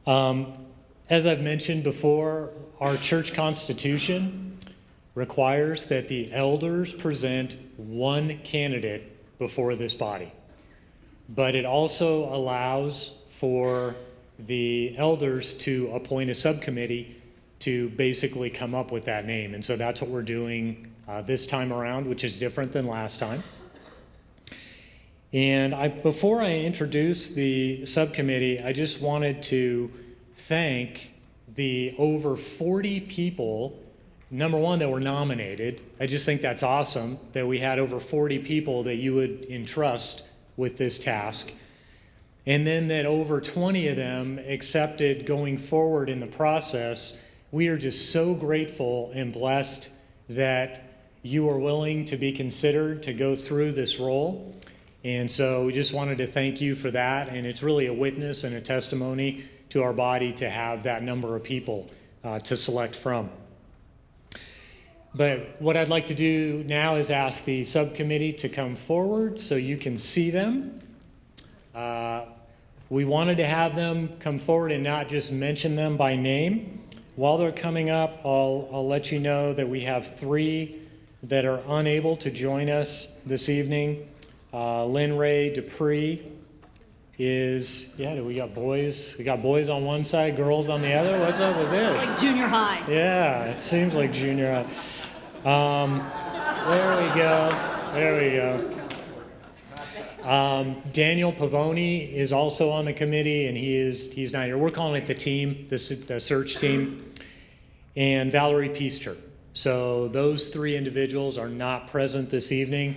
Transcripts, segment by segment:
As I've mentioned before, our church constitution requires that the elders present one candidate before this body. But it also allows for the elders to appoint a subcommittee to basically come up with that name. And so that's what we're doing this time around, which is different than last time. And before I introduce the subcommittee, I just wanted to thank the over 40 people, number one, that were nominated. I just think that's awesome that we had over 40 people that you would entrust with this task. And then that over 20 of them accepted going forward in the process. We are just so grateful and blessed that you are willing to be considered to go through this role. And so we just wanted to thank you for that. And it's really a witness and a testimony to our body to have that number of people to select from. But what I'd like to do now is ask the subcommittee to come forward so you can see them. We wanted to have them come forward and not just mention them by name. While they're coming up, I'll let you know that we have 3 that are unable to join us this evening. Lynn Ray Dupree is, we got boys. We got boys on one side, girls on the other. What's up with this? It's like junior high. Yeah, it seems like junior high. There we go. Daniel Pavoni is also on the committee, and he's not here. We're calling it the team, the search team, and Valerie Peaster. So those 3 individuals are not present this evening,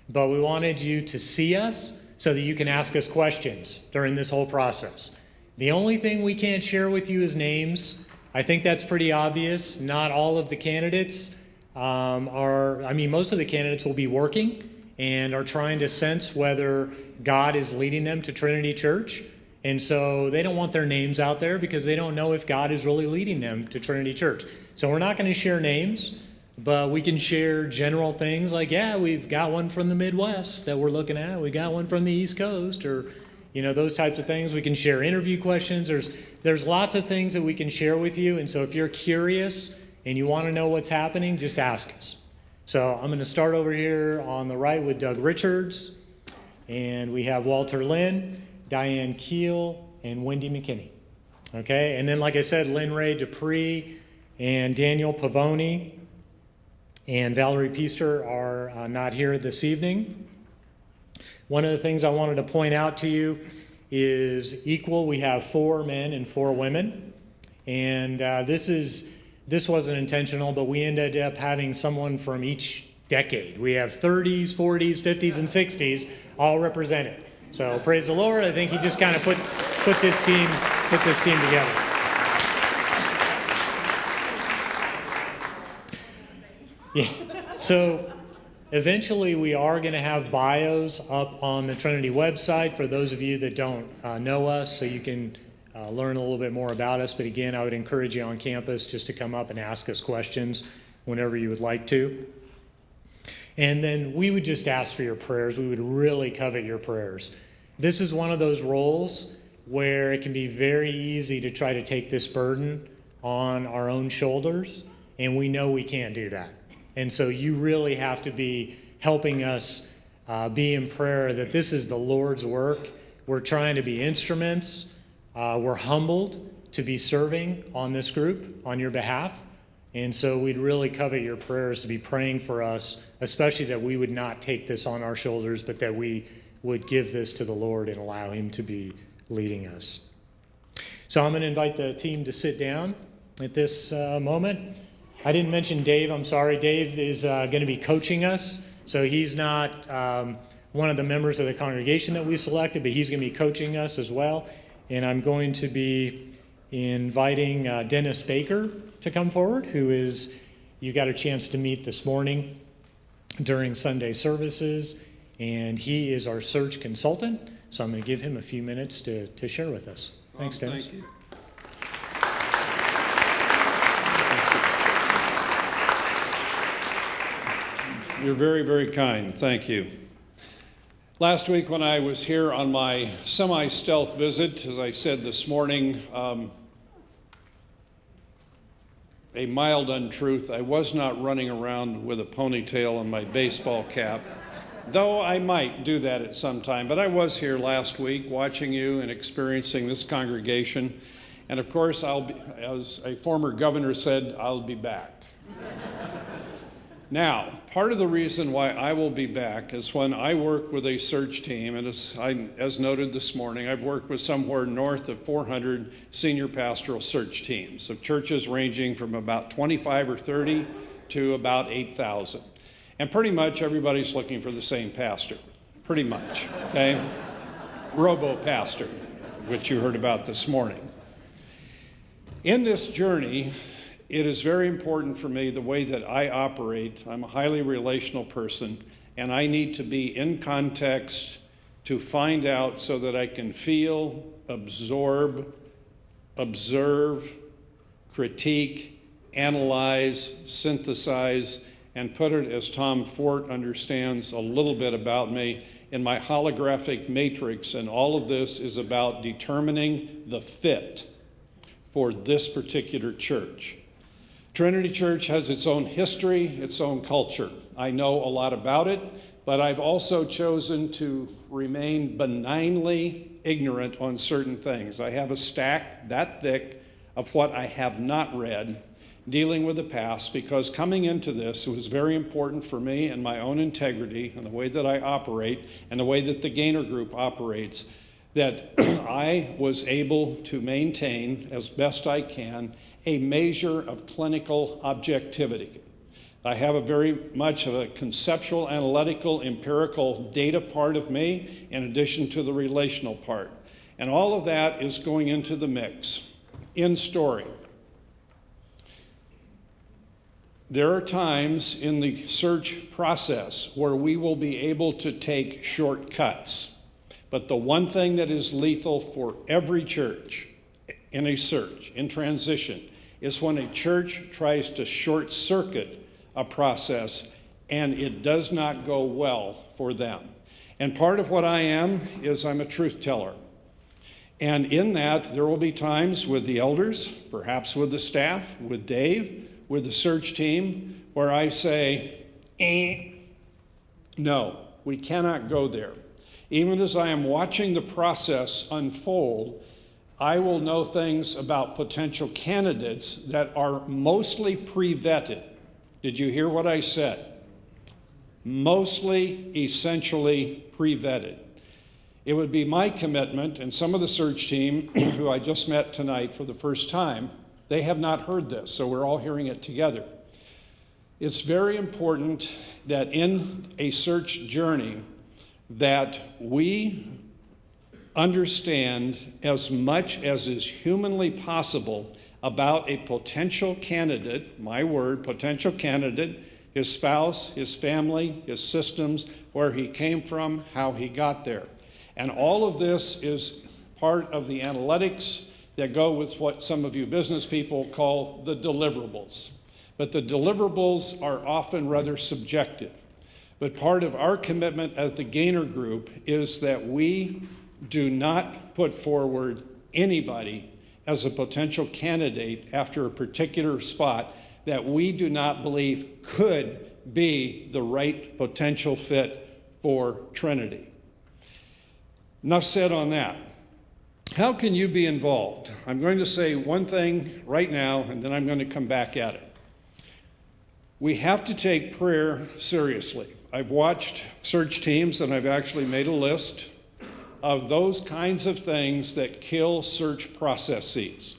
but we wanted you to see us so that you can ask us questions during this whole process. The only thing we can't share with you is names. I think that's pretty obvious. Not all of the candidates most of the candidates will be working and are trying to sense whether God is leading them to Trinity Church. And so they don't want their names out there because they don't know if God is really leading them to Trinity Church. So we're not going to share names, but we can share general things like, we've got one from the Midwest that we're looking at. We got one from the East Coast, or, those types of things. We can share interview questions. There's lots of things that we can share with you. And so if you're curious and you want to know what's happening, just ask us. So I'm going to start over here on the right with Doug Richards, and we have Walter Lynn, Diane Keel, and Wendy McKinney. Okay, and then like I said, Lynn Ray Dupree and Daniel Pavoni and Valerie Peaster are not here this evening. One of the things I wanted to point out to you is equal. We have 4 men and 4 women, and this wasn't intentional, but we ended up having someone from each decade. We have 30s, 40s, 50s, and 60s all represented. So praise the Lord. I think he just kind of put this team together. Yeah. So eventually we are going to have bios up on the Trinity website for those of you that don't know us, so you can learn a little bit more about us. But again, I would encourage you on campus just to come up and ask us questions whenever you would like to. And then we would just ask for your prayers. We would really covet your prayers. This is one of those roles where it can be very easy to try to take this burden on our own shoulders, and we know we can't do that. And so you really have to be helping us be in prayer that this is the Lord's work. We're trying to be instruments. We're humbled to be serving on this group on your behalf. And so we'd really covet your prayers to be praying for us, especially that we would not take this on our shoulders, but that we would give this to the Lord and allow him to be leading us. So I'm going to invite the team to sit down at this moment. I didn't mention Dave. I'm sorry. Dave is going to be coaching us. So he's not one of the members of the congregation that we selected, but he's going to be coaching us as well. And I'm going to be inviting Dennis Baker to come forward, who is, you got a chance to meet this morning during Sunday services, and he is our search consultant. So I'm going to give him a few minutes to share with us. Thanks, Dennis. Thank you. You're very, very kind. Thank you. I'd Last week when I was here on my semi-stealth visit, as I said this morning, a mild untruth, I was not running around with a ponytail and my baseball cap, though I might do that at some time. But I was here last week watching you and experiencing this congregation. And of course, I'll be, as a former governor said, I'll be back. Now, part of the reason why I will be back is when I work with a search team, and as noted this morning, I've worked with somewhere north of 400 senior pastoral search teams of churches ranging from about 25 or 30 to about 8,000. And pretty much everybody's looking for the same pastor, pretty much, okay? Robo-pastor, which you heard about this morning. In this journey, it is very important for me the way that I operate. I'm a highly relational person, and I need to be in context to find out so that I can feel, absorb, observe, critique, analyze, synthesize, and put it, as Tom Fort understands a little bit about me, in my holographic matrix. And all of this is about determining the fit for this particular church. Trinity Church has its own history, its own culture. I know a lot about it, but I've also chosen to remain benignly ignorant on certain things. I have a stack that thick of what I have not read dealing with the past, because coming into this, it was very important for me and my own integrity and the way that I operate and the way that the Gainer Group operates, that I was able to maintain as best I can a measure of clinical objectivity. I have a very much of a conceptual, analytical, empirical data part of me in addition to the relational part. And all of that is going into the mix. In story, there are times in the search process where we will be able to take shortcuts. But the one thing that is lethal for every church in a search, in transition, is when a church tries to short circuit a process and it does not go well for them. And part of what I am is I'm a truth teller. And in that, there will be times with the elders, perhaps with the staff, with Dave, with the search team, where I say, no, we cannot go there. Even as I am watching the process unfold, I will know things about potential candidates that are mostly pre-vetted. Did you hear what I said? Mostly, essentially pre-vetted. It would be my commitment, and some of the search team who I just met tonight for the first time, they have not heard this, so we're all hearing it together. It's very important that in a search journey that we understand as much as is humanly possible about a potential candidate, my word, potential candidate, his spouse, his family, his systems, where he came from, how he got there. And all of this is part of the analytics that go with what some of you business people call the deliverables. But the deliverables are often rather subjective. But part of our commitment as the Gainer Group is that we do not put forward anybody as a potential candidate after a particular spot that we do not believe could be the right potential fit for Trinity. Enough said on that. How can you be involved? I'm going to say one thing right now, and then I'm going to come back at it. We have to take prayer seriously. I've watched search teams, and I've actually made a list of those kinds of things that kill search processes.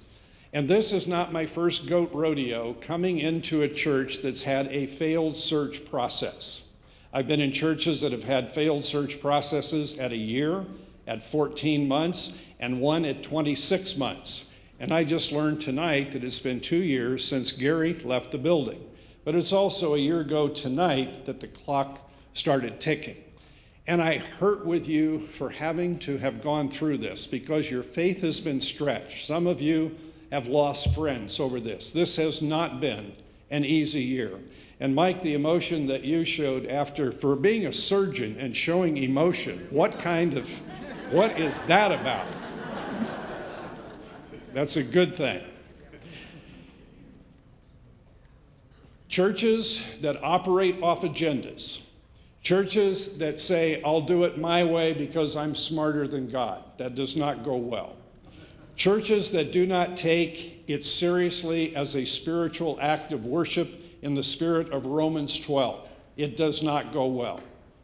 And this is not my first goat rodeo coming into a church that's had a failed search process. I've been in churches that have had failed search processes at a year, at 14 months, and one at 26 months. And I just learned tonight that it's been 2 years since Gary left the building. But it's also a year ago tonight that the clock started ticking. And I hurt with you for having to have gone through this because your faith has been stretched. Some of you have lost friends over this. This has not been an easy year. And Mike, the emotion that you showed for being a surgeon and showing emotion, what is that about? That's a good thing. Churches that operate off agendas, churches that say, I'll do it my way because I'm smarter than God, that does not go well. Churches that do not take it seriously as a spiritual act of worship in the spirit of Romans 12, it does not go well,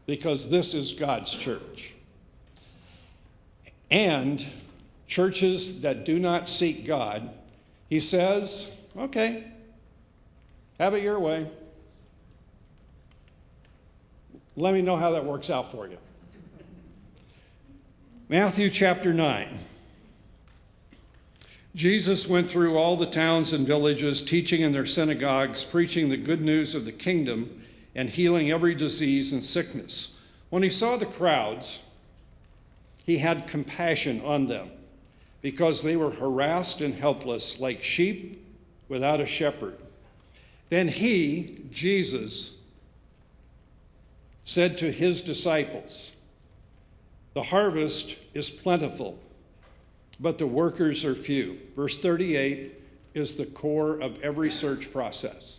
because this is God's church. And churches that do not seek God, he says, okay, have it your way. Let me know how that works out for you. Matthew chapter 9. Jesus went through all the towns and villages, teaching in their synagogues, preaching the good news of the kingdom, and healing every disease and sickness. When he saw the crowds, he had compassion on them, because they were harassed and helpless, like sheep without a shepherd. Then he, Jesus, said to his disciples, "The harvest is plentiful, but the workers are few." Verse 38 is the core of every search process.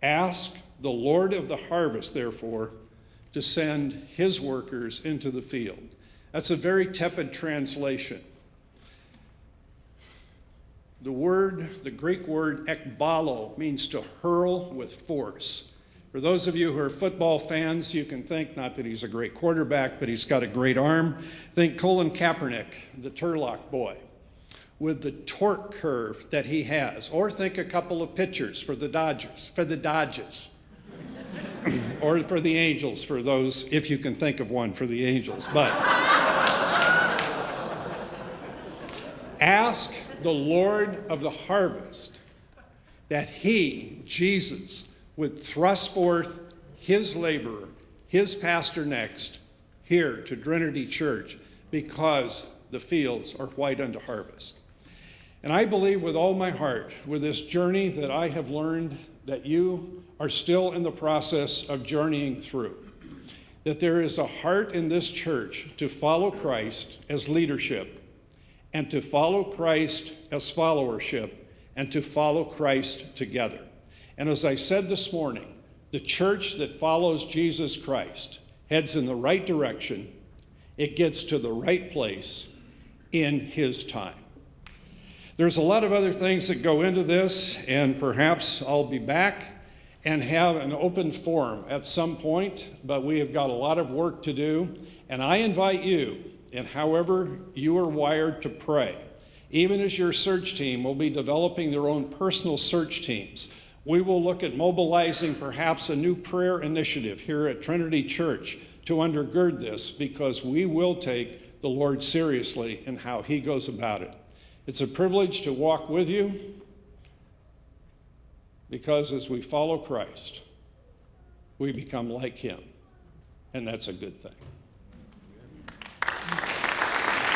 Ask the Lord of the harvest, therefore, to send his workers into the field. That's a very tepid translation. The Greek word ekbalo means to hurl with force. For those of you who are football fans, you can think, not that he's a great quarterback, but he's got a great arm. Think Colin Kaepernick, the Turlock boy, with the torque curve that he has. Or think a couple of pitchers for the Dodgers, or for the Angels, for those, if you can think of one for the Angels. But ask the Lord of the harvest that he, Jesus, would thrust forth his laborer, his pastor next, here to Trinity Church, because the fields are white unto harvest. And I believe with all my heart, with this journey that I have learned that you are still in the process of journeying through, that there is a heart in this church to follow Christ as leadership, and to follow Christ as followership, and to follow Christ together. And as I said this morning, the church that follows Jesus Christ heads in the right direction. It gets to the right place in his time. There's a lot of other things that go into this, and perhaps I'll be back and have an open forum at some point, but we have got a lot of work to do. And I invite you, and however you are wired, to pray. Even as your search team will be developing their own personal search teams, we will look at mobilizing perhaps a new prayer initiative here at Trinity Church to undergird this, because we will take the Lord seriously in how he goes about it. It's a privilege to walk with you, because as we follow Christ, we become like him, and that's a good thing.